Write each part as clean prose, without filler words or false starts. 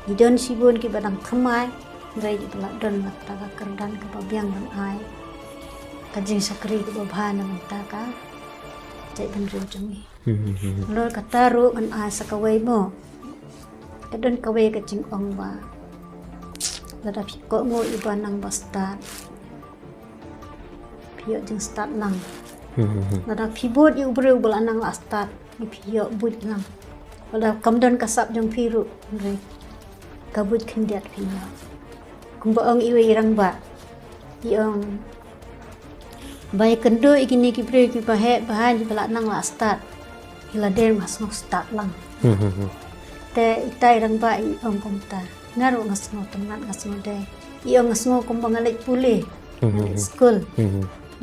Idon sibun ki badang thamai rai di belak don mata kerdan ke babiang ban ai kajing sakri ke babhan mata ka cai ban rin cumi lor kata ru ban ai sakawai mo kadon kawai ke cing ong ba lada piko mo iban nang basta pio jeng start lang lada pibot yu breu belanang la start ni pio but lang lada kamdon kasap jeng piru rai kabut kendiat pino kumbaong iwe irang ba iong bay kendo ikini ki pre ki bahan di belak nang la start ila der mas no start lang te itai irang ba iong komta ngaru ngasno tenan ngasno de iong ngasno kumbang alek pule school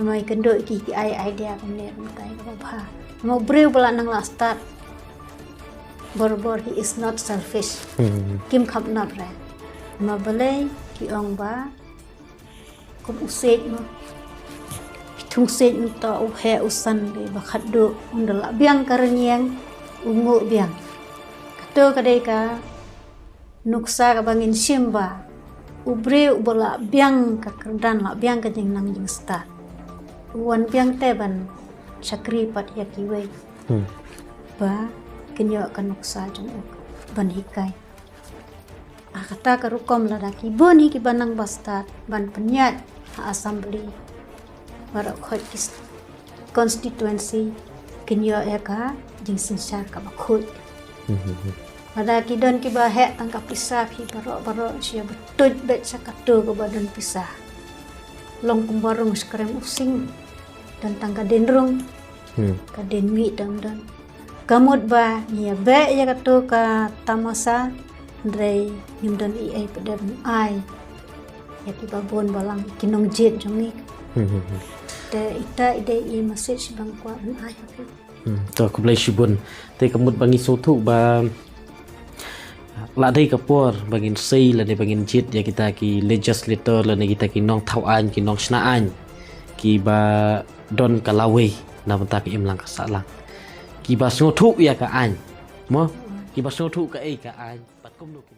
noi kendo iki ki ai idea kene kai ka ba mau breu belak nang la start bor he is not selfish kim khap na bre ma balai ki ong ba kum usej mo thung sej ta u he usan de bakhat do undal biang karnyang ungu biang kato kadai ka nuksa ka bangin simba ubre ubola biang ka kerdan la biang ka jing nang jing sta wan biang te ban sakri pat ya kiwe ba kenyo ka nuksa jung ban hikai kata karukom ladaki boni ki banang bastat ban penyat assembly barak khot constituency kenyo eka jing sinsar ka bakhut ladaki don ki bahek tangkap pisah hi barok sia betut bet sakatu ke badan pisah long kumbarung sekarang using dan tangka denrung ka denmi dan kamut ba ya be ya katu ka tamasa Dray nyumdan ai pada ai ya ki babon balang kinong jet jongi te ita ide I message bang kwa ai to ko blai shibun te kamut bangi sotu ba la dai kapor bangin sei la dai bangin jet ya kita ki legislator la kita ki nong thau an ki nong sna an ki ba don kalawe na mata ki imlang ka salang ki ba sotu ya ka an mo ki ba sotu ka ai ka an pat kum nu kin